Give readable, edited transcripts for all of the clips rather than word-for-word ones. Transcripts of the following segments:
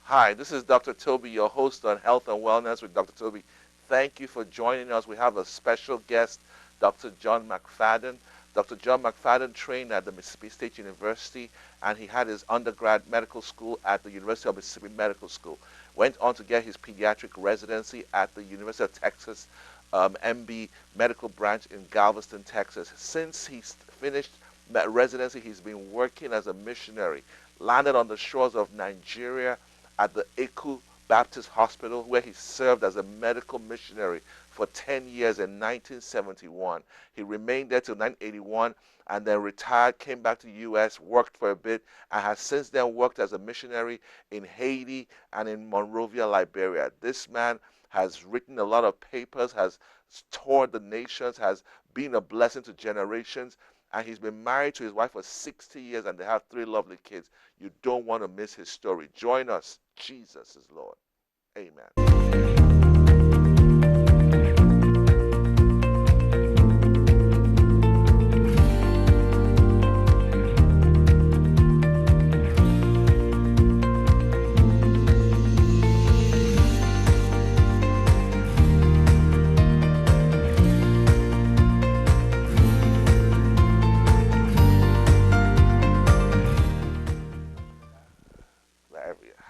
Hi, this is Dr. Toby, your host on Health and Wellness with Dr. Toby. Thank you for joining us. We have a special guest, Dr. John McFadden. Dr. John McFadden trained at the Mississippi State University, and he had his undergrad medical school at the University of Mississippi Medical School. Went on to get his pediatric residency at the University of Texas MB Medical Branch in Galveston, Texas. Since he's finished residency, he's been working as a missionary. Landed on the shores of Nigeria at the Eku Baptist Hospital, where he served as a medical missionary for 10 years in 1971. He remained there till 1981 and then retired, came back to the U.S., worked for a bit, and has since then worked as a missionary in Haiti and in Monrovia, Liberia. This man has written a lot of papers, has toured the nations, has been a blessing to generations, and he's been married to his wife for 60 years, and they have 3 lovely kids. You don't want to miss his story. Join us. Jesus is Lord. Amen.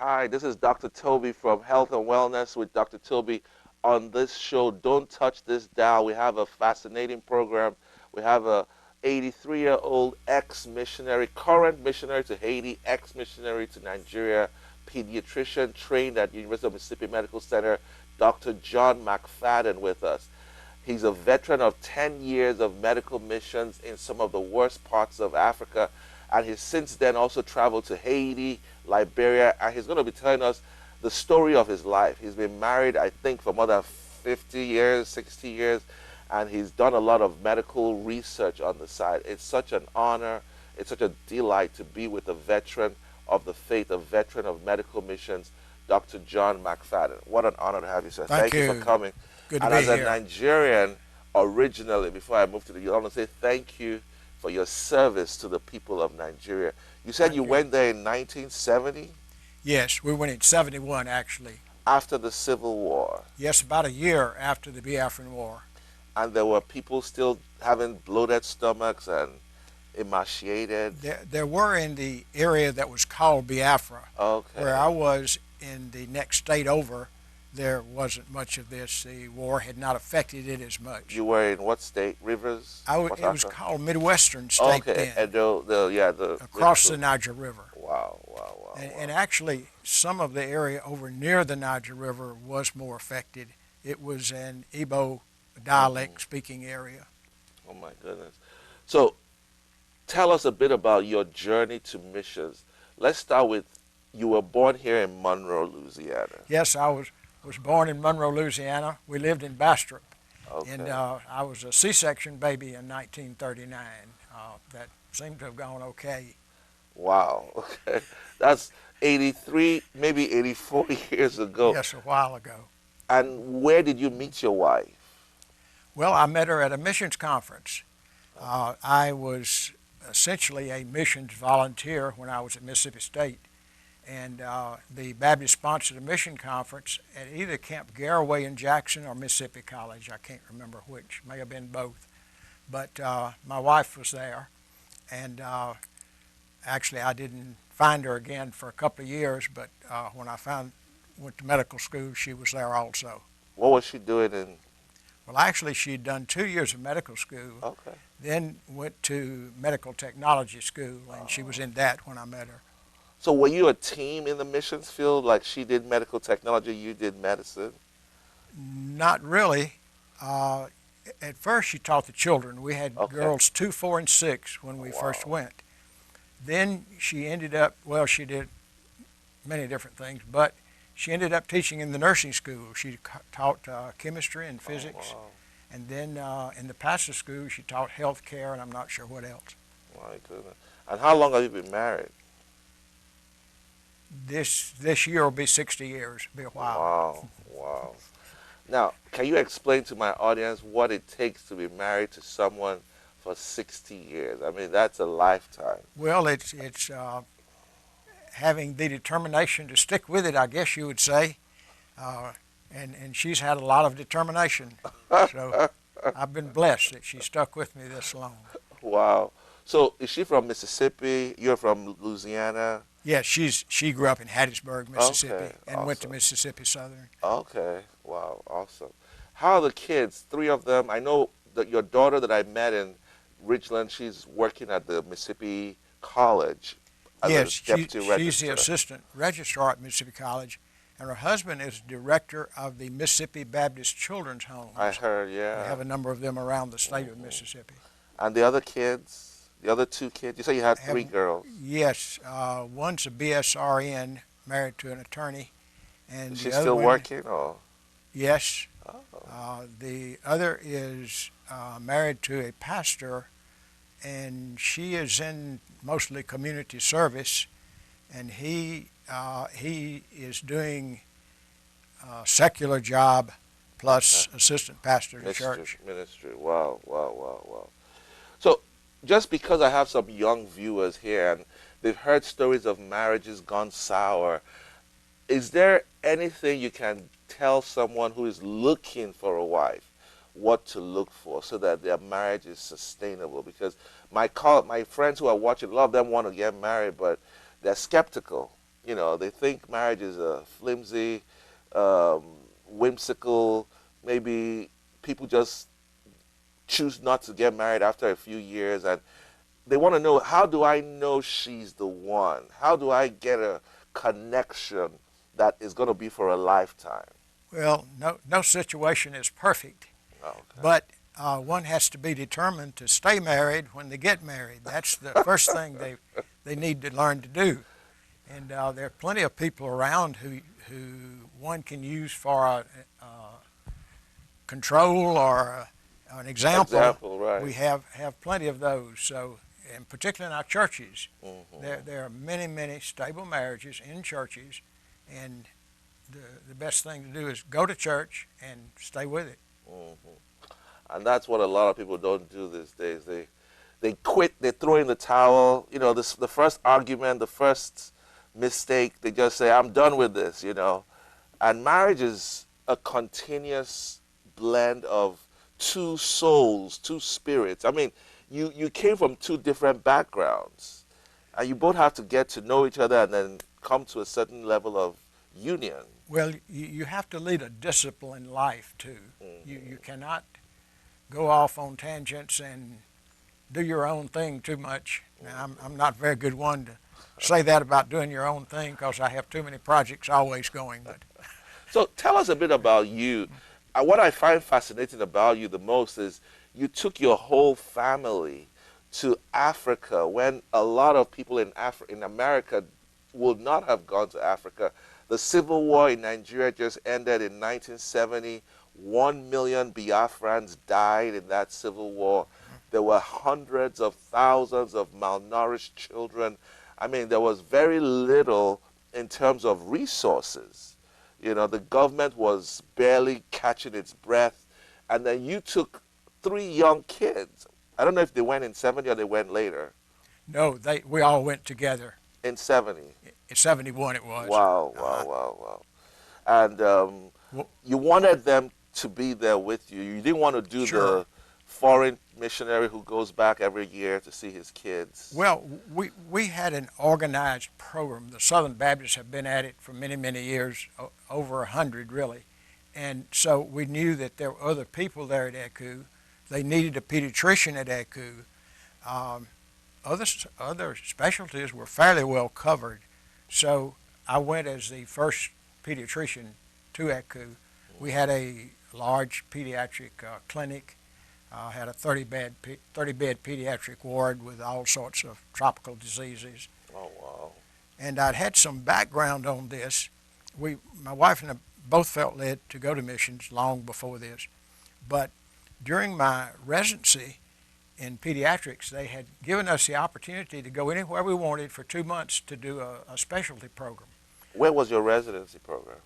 Hi, this is Dr. Toby from Health and Wellness with Dr. Toby. On this show, don't touch this dial. We have a fascinating program. We have a 83-year-old ex-missionary, current missionary to Haiti, ex-missionary to Nigeria, pediatrician trained at University of Mississippi Medical Center, Dr. John McFadden with us. He's a veteran of 10 years of medical missions in some of the worst parts of Africa, and he's since then also traveled to Haiti, Liberia, and he's going to be telling us the story of his life. He's been married, I think, for more than 50 years, 60 years, and he's done a lot of medical research on the side. It's such an honor, it's such a delight to be with a veteran of the faith, a veteran of medical missions, Dr. John McFadden. What an honor to have you, sir. Thank you you for coming. Good to and be as here. a Nigerian, originally, before I moved to the U.S., I want to say thank you for your service to the people of Nigeria. You said you went there in 1970? Yes, we went in 71 actually. After the Civil War. Yes, about a year after the Biafran War. And there were people still having bloated stomachs and emaciated? There were in the area that was called Biafra. Okay. Where I was in the next state over, there wasn't much of this. The war had not affected it as much. You were in what state? Rivers? It was called Midwestern State then. And across the Niger River. Wow. And actually, some of the area over near the Niger River was more affected. It was an Igbo dialect speaking area. Oh my goodness. So tell us a bit about your journey to missions. Let's start with, you were born here in Monroe, Louisiana. Yes, I was born in Monroe, Louisiana. We lived in Bastrop. Okay. And I was a C-section baby in 1939. That seemed to have gone okay. Wow. Okay. That's 83, maybe 84 years ago. Yes, a while ago. And where did you meet your wife? Well, I met her at a missions conference. I was essentially a missions volunteer when I was at Mississippi State. And the Baptist sponsored a mission conference at either Camp Garraway in Jackson or Mississippi College. I can't remember which. May have been both. But my wife was there. And actually, I didn't find her again for a couple of years. But when I went to medical school, she was there also. What was she doing in? Well, actually, she'd done 2 years of medical school. Okay. Then went to medical technology school, and she was in that when I met her. So were you a team in the missions field? Like she did medical technology, you did medicine? Not really. At first, she taught the children. We had girls 2, 4, and 6 when we first went. Then she ended up, well, she did many different things, but she ended up teaching in the nursing school. She taught chemistry and physics. Wow. And then in the pastor school, she taught health care, and I'm not sure what else. My goodness. And how long have you been married? This year will be 60 years. Be a while. Wow. Now, can you explain to my audience what it takes to be married to someone for 60 years? I mean, that's a lifetime. Well, it's having the determination to stick with it, I guess you would say. And she's had a lot of determination. So I've been blessed that she stuck with me this long. Wow. So is she from Mississippi? You're from Louisiana? Yes, she grew up in Hattiesburg, Mississippi, Okay, and went to awesome. Mississippi Southern. Okay. Wow. Awesome. How are the kids? Three of them. I know that your daughter that I met in Ridgeland, she's working at the Mississippi College as a Yes, deputy she's the registrar. assistant registrar at Mississippi College, and her husband is director of the Mississippi Baptist Children's Homes. I heard, We yeah. have a number of them around the state of Mississippi. And the other kids, the other two kids, you say you had Have- three girls. Yes, one's a BSRN, married to an attorney, and Is the she other still one, working or? yes, Oh. the other is married to a pastor, and she is in mostly community service, and he is doing a secular job plus assistant pastor to church. Ministry. Wow, wow, wow, wow. So, just because I have some young viewers here and they've heard stories of marriages gone sour, is there anything you can tell someone who is looking for a wife what to look for so that their marriage is sustainable? Because my friends who are watching, a lot of them want to get married, but they're skeptical. You know, they think marriage is a flimsy, whimsical, maybe people just choose not to get married after a few years, and they want to know, how do I know she's the one? How do I get a connection that is going to be for a lifetime? Well, no situation is perfect, Okay. but one has to be determined to stay married when they get married. That's the first thing they need to learn to do. And there are plenty of people around who one can use for control or an example. Right. We have plenty of those. So, and particularly in our churches, Mhm. there are many stable marriages in churches, and the best thing to do is go to church and stay with it. Mhm. And that's what a lot of people don't do these days. They quit. They throw in the towel. You know, the first argument, the first mistake, they just say, "I'm done with this." You know, and marriage is a continuous blend of two souls, two spirits. I mean, you came from two different backgrounds, and you both have to get to know each other and then come to a certain level of union. Well, you have to lead a disciplined life too. Mhm. You cannot go off on tangents and do your own thing too much. Now, I'm not a very good one to say that about doing your own thing because I have too many projects always going. But So tell us a bit about you. What I find fascinating about you the most is you took your whole family to Africa when a lot of people in America would not have gone to Africa. The civil war in Nigeria just ended in 1970. 1 million Biafrans died in that civil war. There were hundreds of thousands of malnourished children. I mean, there was very little in terms of resources. You know, the government was barely catching its breath. And then you took three young kids. I don't know if they went in 70 or they went later. no, we all went together. In 70. In '71 it was. Wow, wow, wow, wow. And Well- you wanted them to be there with you. You didn't want to do Sure. the foreign missionary who goes back every year to see his kids. Well, we had an organized program. The Southern Baptists have been at it for many years, over 100 really. And so we knew that there were other people there at ECU. They needed a pediatrician at ECU. Other specialties were fairly well covered. So I went as the first pediatrician to ECU. We had a large pediatric clinic. Had a 30-bed pediatric ward with all sorts of tropical diseases. Oh, wow. And I'd had some background on this. My wife and I both felt led to go to missions long before this. But during my residency in pediatrics, they had given us the opportunity to go anywhere we wanted for 2 months to do a specialty program. Where was your residency program?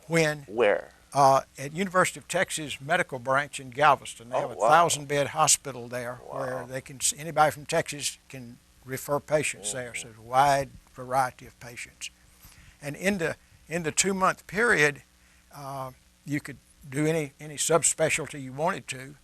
When Where? at University of Texas Medical Branch in Galveston, they Oh, have a wow. 1,000-bed hospital there Wow. where anybody from Texas can refer patients there. So it's a wide variety of patients. And in the 2-month period, you could do any subspecialty you wanted to.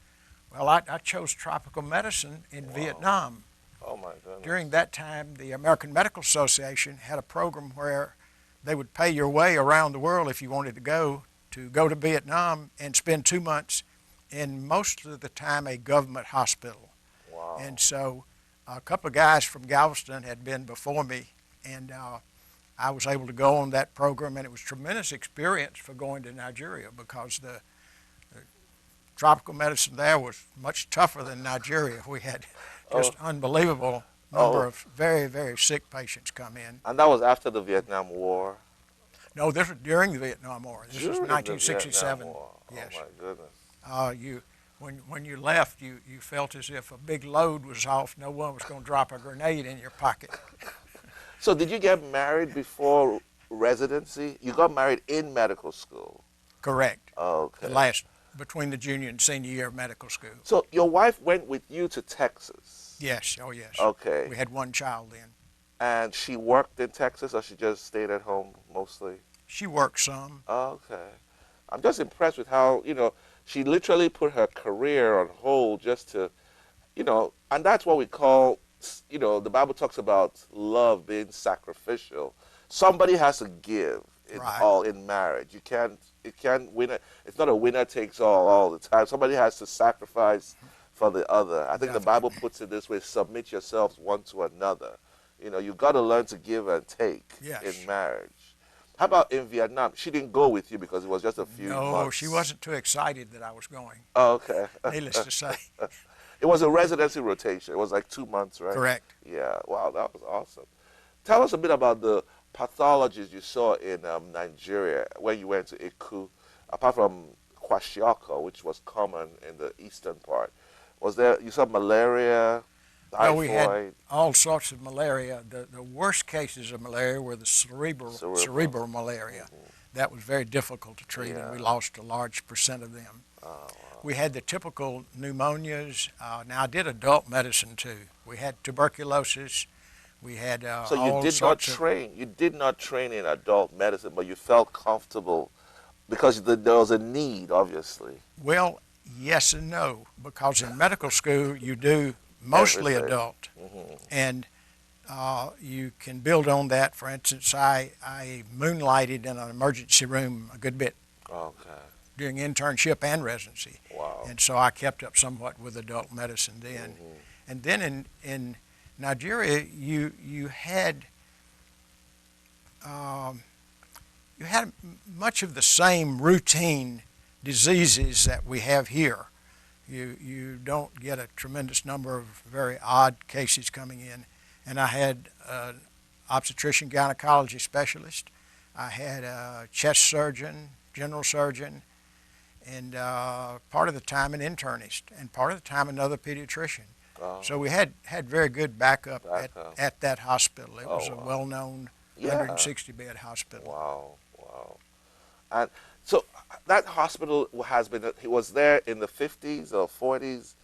Well, I chose tropical medicine in Vietnam. Oh my goodness. During that time, the American Medical Association had a program where they would pay your way around the world if you wanted to go to Vietnam and spend 2 months in most of the time a government hospital. Wow. And so a couple of guys from Galveston had been before me, and I was able to go on that program, and it was a tremendous experience for going to Nigeria because the tropical medicine there was much tougher than Nigeria. We had just unbelievable number of very, very sick patients come in. And that was after the Vietnam War? No, this was during the Vietnam War. This was 1967. Yes. Oh my goodness. When you left, you felt as if a big load was off. No one was going to drop a grenade in your pocket. So did you get married before residency? You got married in medical school? Correct. Okay. Between the junior and senior year of medical school. So your wife went with you to Texas? Yes. Oh, yes. Okay. We had one child then. And she worked in Texas, or she just stayed at home mostly? She worked some. Okay. I'm just impressed with how, she literally put her career on hold just to, and that's what we call, the Bible talks about love being sacrificial. Somebody has to give in marriage. It can't win. It's not a winner takes all the time. Somebody has to sacrifice for the other. I think the Bible puts it this way: submit yourselves one to another. You've got to learn to give and take in marriage. How about in Vietnam? She didn't go with you because it was just a few months. No, she wasn't too excited that I was going. Oh, okay. Needless to say. It was a residency rotation. It was like 2 months, right? Correct. Yeah. Wow, that was awesome. Tell us a bit about the pathologies you saw in Nigeria when you went to Iku, apart from kwashiorkor, which was common in the eastern part. You saw malaria, typhoid? Well, we had all sorts of malaria. The worst cases of malaria were the cerebral malaria. Mm-hmm. That was very difficult to treat, and we lost a large percent of them. Oh, wow. We had the typical pneumonias. Now, I did adult medicine, too. We had tuberculosis. We had So you did not train. You did not train in adult medicine, but you felt comfortable because there was a need, obviously. Well, yes and no, because in medical school you do mostly adult, and you can build on that. For instance, I moonlighted in an emergency room a good bit during internship and residency. Wow. And so I kept up somewhat with adult medicine then. And then in Nigeria, you had much of the same routine diseases that we have here. You don't get a tremendous number of very odd cases coming in. And I had an obstetrician gynecology specialist. I had a chest surgeon, general surgeon, and part of the time an internist, and part of the time another pediatrician. So we had very good backup. At that hospital. It was a well-known 160-bed hospital. Wow. And so that hospital was there in the 50s or 40s?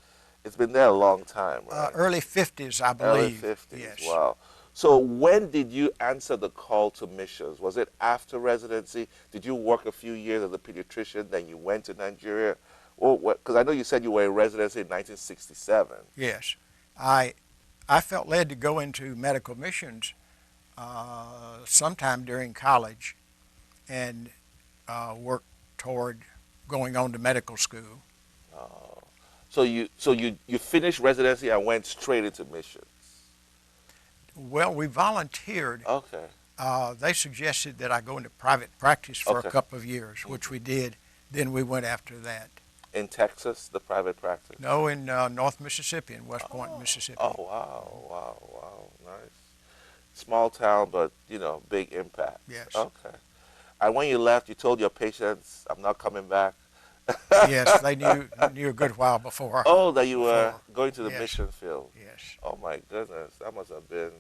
It's been there a long time, right? Early 50s, I believe. Early 50s, yes. Wow. So when did you answer the call to missions? Was it after residency? Did you work a few years as a pediatrician, then you went to Nigeria? Because I know you said you were in residency in 1967. Yes. I felt led to go into medical missions sometime during college and work toward going on to medical school. So you finished residency and went straight into missions? Well, we volunteered. Okay. They suggested that I go into private practice for a couple of years, which we did. Then we went after that. In Texas, the private practice? No, in North Mississippi, in West Point, Mississippi. Oh, wow. Nice. Small town, but, big impact. Yes. Okay. And when you left, you told your patients, I'm not coming back? Yes, they knew a good while before. Oh, that you were going to the mission field. Yes. Oh, my goodness. That must have been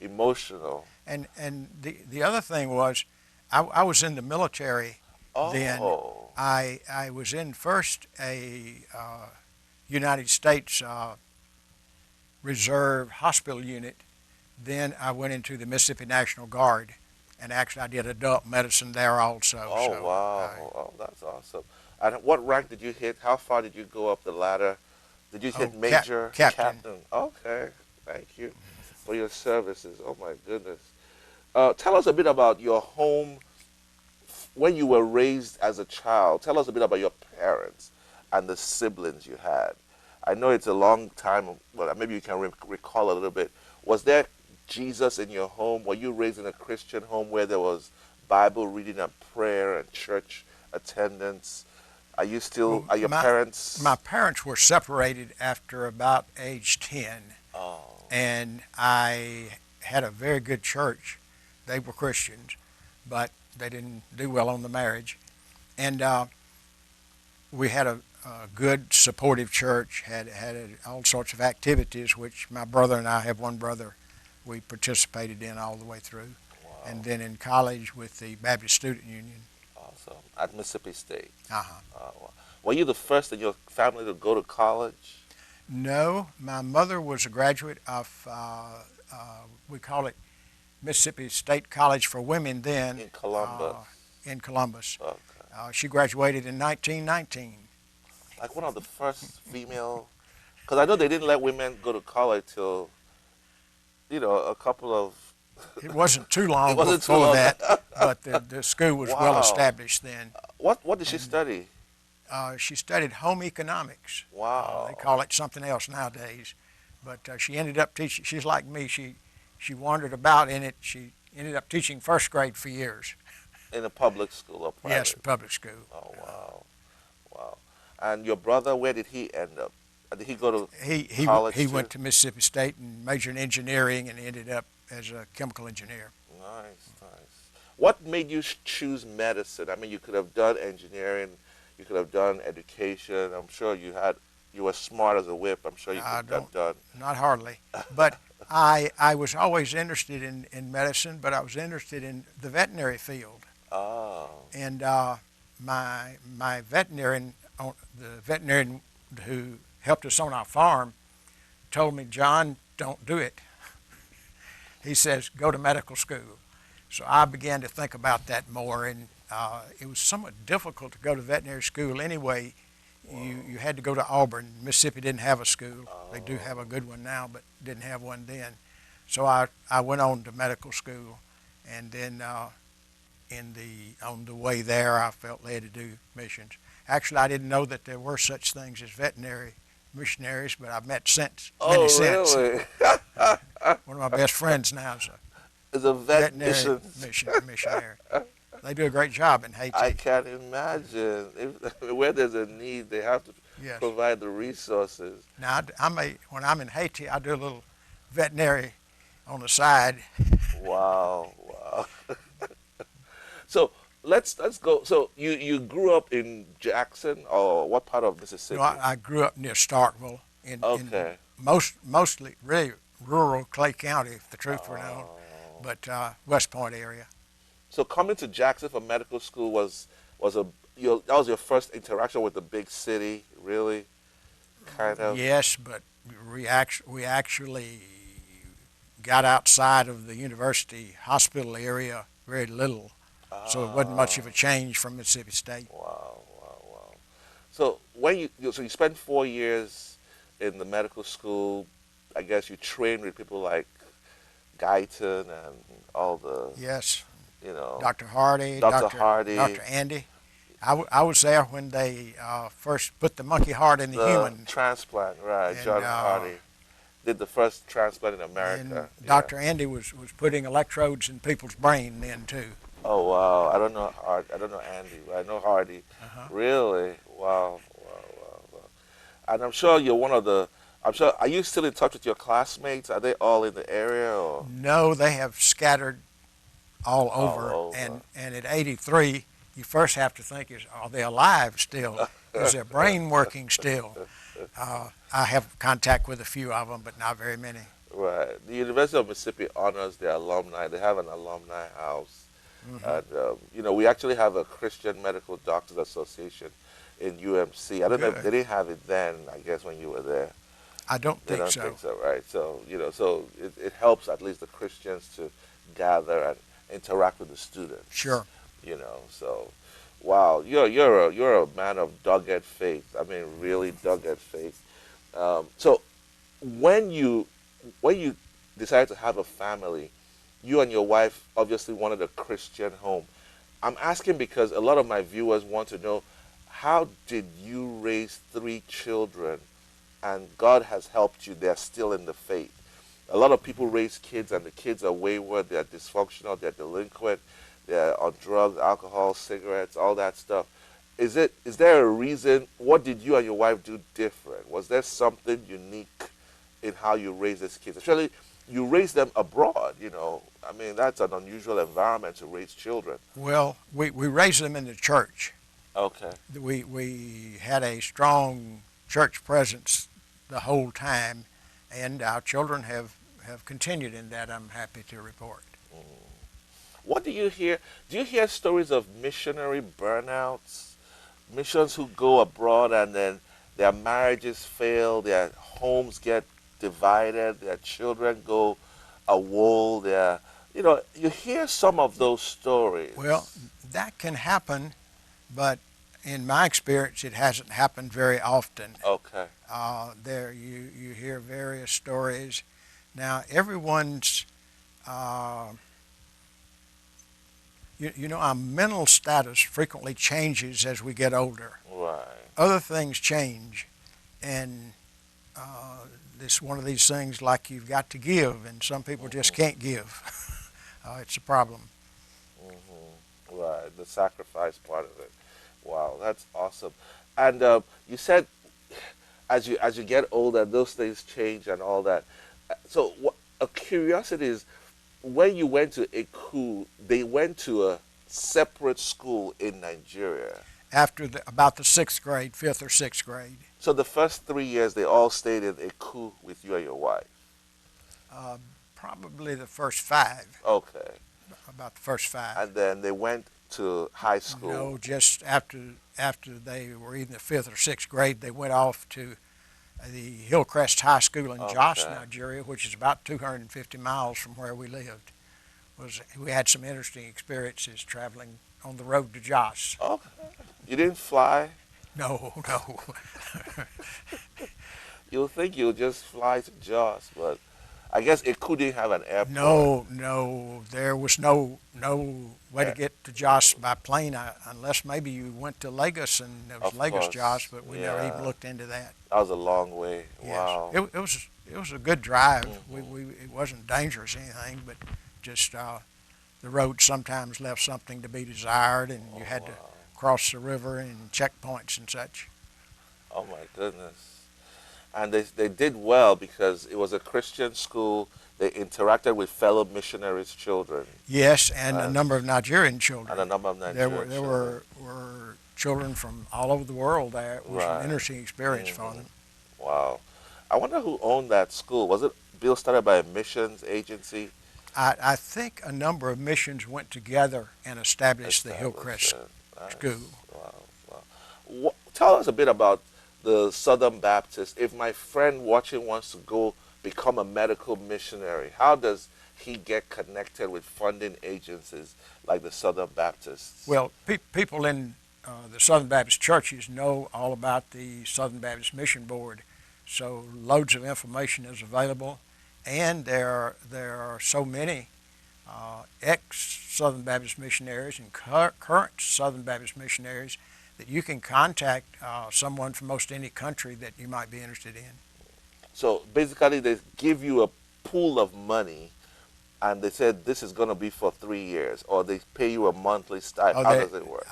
emotional. And the other thing was, I was in the military then. I was in first a United States Reserve hospital unit then I went into the Mississippi National Guard, and actually I did adult medicine there also. Oh, So wow. Oh, that's awesome. And what rank did you hit? How far did you go up the ladder? Did you hit major, captain. Okay, thank you for your services. Oh my goodness. Tell us a bit about your home when you were raised as a child. Tell us a bit about your parents and the siblings you had. I know it's a long time. Well, maybe you can recall a little bit. Was there Jesus in your home? Were you raised in a Christian home where there was Bible reading and prayer and church attendance? Are you still, are your parents? My parents were separated after about age 10. Oh. And I had a very good church. They were Christians, but they didn't do well on the marriage. And we had a good, supportive church, had all sorts of activities, which my brother and I have one brother we participated in all the way through. Wow. And then in college with the Baptist Student Union. Awesome. At Mississippi State. Uh-huh. Wow. Were you the first in your family to go to college? No, my mother was a graduate of, we call it Mississippi State College for Women then. In Columbus. In Columbus. Okay. She graduated in 1919. Like one of the first female, because I know they didn't let women go to college till, a couple of. It wasn't too long wasn't before too long. that, but the school was well Wow. established then. What did she study? She studied home economics. Wow. They call it something else nowadays, but she ended up teaching. She's like me. She wandered about in it. She ended up teaching first grade for years. In a public school or private? Yes, public school. Oh, wow. Wow. And your brother, where did he end up? Did he go to college? He went to Mississippi State and majored in engineering and ended up as a chemical engineer. Nice, nice. What made you choose medicine? I mean, you could have done engineering, you could have done education. I'm sure you were smart as a whip. I'm sure you could have done. Not hardly. But I was always interested in medicine, but I was interested in the veterinary field. Oh. And my veterinarian, the veterinarian who helped us on our farm, told me, John, don't do it. He says, go to medical school. So I began to think about that more, and it was somewhat difficult to go to veterinary school anyway. You had to go to Auburn. Mississippi didn't have a school. They do have a good one now, but didn't have one then. So I went on to medical school, and then on the way there, I felt led to do missions. Actually, I didn't know that there were such things as veterinary missionaries, but I've met many since. Really? One of my best friends now is a veterinary missionary. They do a great job in Haiti. I can't imagine. Where there's a need, they have to provide the resources. Now, when I'm in Haiti, I do a little veterinary on the side. Wow, wow. So let's go. So you grew up in Jackson, or what part of Mississippi? No, I grew up near Starkville in mostly really rural Clay County, if the truth were known, but West Point area. So coming to Jackson for medical school that was your first interaction with the big city, really, kind of. Yes, but we actually got outside of the university hospital area very little, so it wasn't much of a change from Mississippi State. Wow, wow, wow. So you spent 4 years in the medical school. I guess you trained with people like Guyton and all the. Yes. Dr. Dr. Hardy, Dr. Andy. I was there when they first put the monkey heart in the human transplant, right? And, John Hardy did the first transplant in America. And Dr. Andy was putting electrodes in people's brain then too. Oh wow! I don't know Andy, but I know Hardy. Really? Wow. And I'm sure you're one of the. Are you still in touch with your classmates? Are they all in the area? Or? No, they have scattered all over. And at 83, you first have to think, are they alive still? Is their brain working still? I have contact with a few of them, but not very many. Right. The University of Mississippi honors their alumni. They have an alumni house. And, we actually have a Christian Medical Doctors Association in UMC. I don't know if they didn't have it then, I guess, when you were there. I don't They think don't so. think so, right? So, so it helps at least the Christians to gather and interact with the students, Sure. So, wow, you're a man of dogged faith. I mean, really dogged faith. So, when you when you decided to have a family, you and your wife obviously wanted a Christian home. I'm asking because a lot of my viewers want to know, how did you raise three children and God has helped you? They're still in the faith. A lot of people raise kids and the kids are wayward, they're dysfunctional, they're delinquent, they're on drugs, alcohol, cigarettes, all that stuff. Is there a reason? What did you and your wife do different? Was there something unique in how you raise these kids? Especially you raise them abroad. I mean, that's an unusual environment to raise children. Well, we raised them in the church. Okay. We had a strong church presence the whole time, and our children have continued in that, I'm happy to report. Mm. What do you hear? Do you hear stories of missionary burnouts? Missions who go abroad and then their marriages fail, their homes get divided, their children go AWOL, you hear some of those stories. Well, that can happen, but in my experience, it hasn't happened very often. Okay. There you hear various stories. Now, everyone's, our mental status frequently changes as we get older. Right. Other things change, and it's one of these things like you've got to give, and some people just can't give. It's a problem. Right, the sacrifice part of it. Wow, that's awesome. And you said as you get older, those things change and all that. So a curiosity is, when you went to Eku, they went to a separate school in Nigeria. After about the sixth grade, fifth or sixth grade. So the first 3 years, they all stayed in Eku with you and your wife. Probably the first five. Okay. About the first five. And then they went to high school. No, just after they were in the fifth or sixth grade, they went off to the Hillcrest High School in Jos, Nigeria, which is about 250 miles from where we lived. We had some interesting experiences traveling on the road to Jos. Okay. You didn't fly? No. You'll think you'll just fly to Jos, but I guess it couldn't have an airport. No, there was no way to get to Jos by plane, unless maybe you went to Lagos, and there was Lagos Jos, but we never even looked into that. That was a long way. Yes. Wow. It was a good drive. It wasn't dangerous or anything, but just the road sometimes left something to be desired, and you had to cross the river and checkpoints and such. Oh my goodness. And they did well because it was a Christian school. They interacted with fellow missionaries' children. Yes, and a number of Nigerian children. And a number of Nigerian children. There were children from all over the world there. It was an interesting experience for them. Wow. I wonder who owned that school. Was it Bill started by a missions agency? I think a number of missions went together and established the Hillcrest School. Wow. Tell us a bit about the Southern Baptist. If my friend watching wants to go become a medical missionary, how does he get connected with funding agencies like the Southern Baptists? Well, people in the Southern Baptist churches know all about the Southern Baptist Mission Board, so loads of information is available, and there are so many ex-Southern Baptist missionaries and current Southern Baptist missionaries that you can contact someone from most any country that you might be interested in. So basically they give you a pool of money and they said this is going to be for 3 years, or they pay you a monthly stipend. How does it work?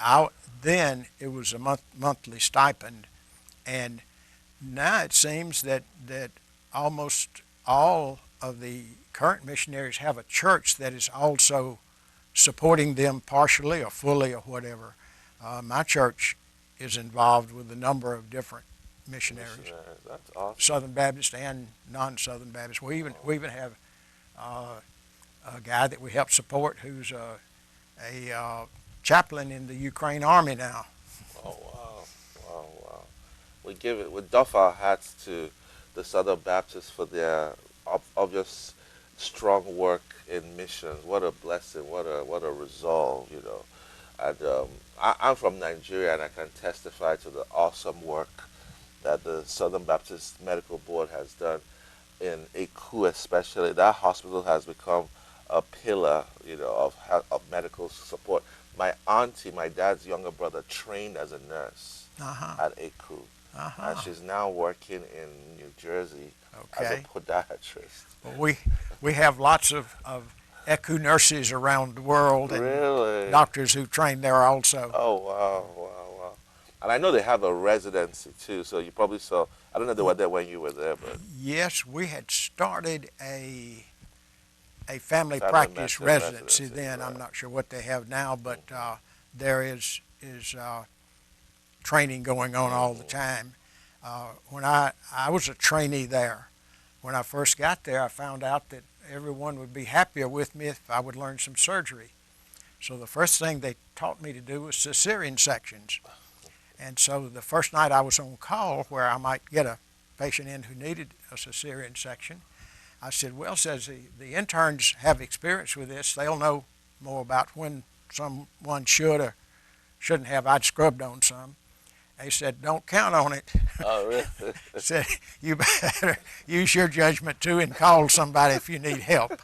Then it was a monthly stipend, and now it seems that almost all of the current missionaries have a church that is also supporting them partially or fully or whatever. My church is involved with a number of different missionaries. That's awesome. Southern Baptist and non-Southern Baptist. We even have a guy that we help support who's a chaplain in the Ukraine Army now. Oh wow. We doff our hats to the Southern Baptists for their obvious strong work in missions. What a blessing! What a resolve! And I'm from Nigeria, and I can testify to the awesome work that the Southern Baptist Medical Board has done in Eku, especially. That hospital has become a pillar, of medical support. My auntie, my dad's younger brother, trained as a nurse Uh-huh. at Eku, and Uh-huh. she's now working in New Jersey as a Okay. podiatrist. Well, we have lots of ECHU nurses around the world and Really? doctors who train there also. Oh, wow, wow, wow. And I know they have a residency too, so you probably saw, I don't know if they were there when you were there, but Yes, we had started a family family practice medicine residency residency, then. I'm right. not sure what they have now, but Mhm, there is training going on all the mhm. time. When I was a trainee there, when I first got there, I found out that everyone would be happier with me if I would learn some surgery. So the first thing they taught me to do was cesarean sections. And so the first night I was on call where I might get a patient in who needed a cesarean section, I said, well, says the interns have experience with this. They'll know more about when someone should or shouldn't have. I'd scrubbed on some. They said, don't count on it. Oh, really? Said, you better use your judgment too and call somebody if you need help.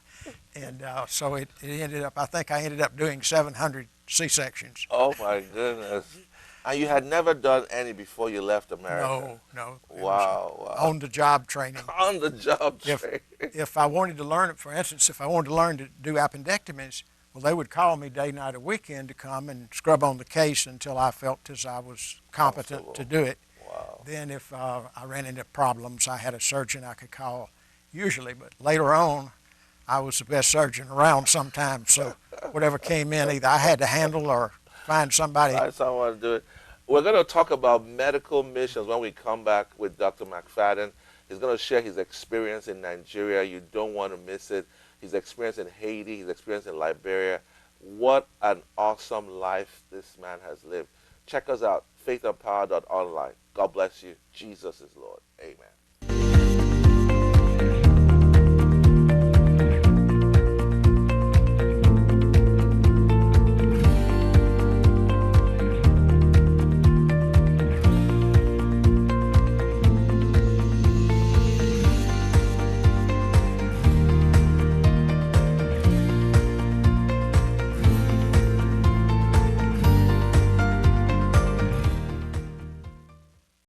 And so it ended up, I think I ended up doing 700 C-sections. Oh my goodness. And you had never done any before you left America? No, no. It was Wow, wow. on-the-job training. On the job If training. if I wanted to learn it, for instance, if I wanted to learn to do appendectomies, well, they would call me day, night, or weekend to come and scrub on the case until I felt as I was competent to do it. Wow. Then if I ran into problems, I had a surgeon I could call usually, but later on, I was the best surgeon around sometimes, so whatever came in, either I had to handle or find somebody. Find someone to do it. We're going to talk about medical missions when we come back with Dr. McFadden. He's going to share his experience in Nigeria. You don't want to miss it. His experience in Haiti, his experience in Liberia. What an awesome life this man has lived. Check us out, faithandpower.online. God bless you. Jesus is Lord. Amen.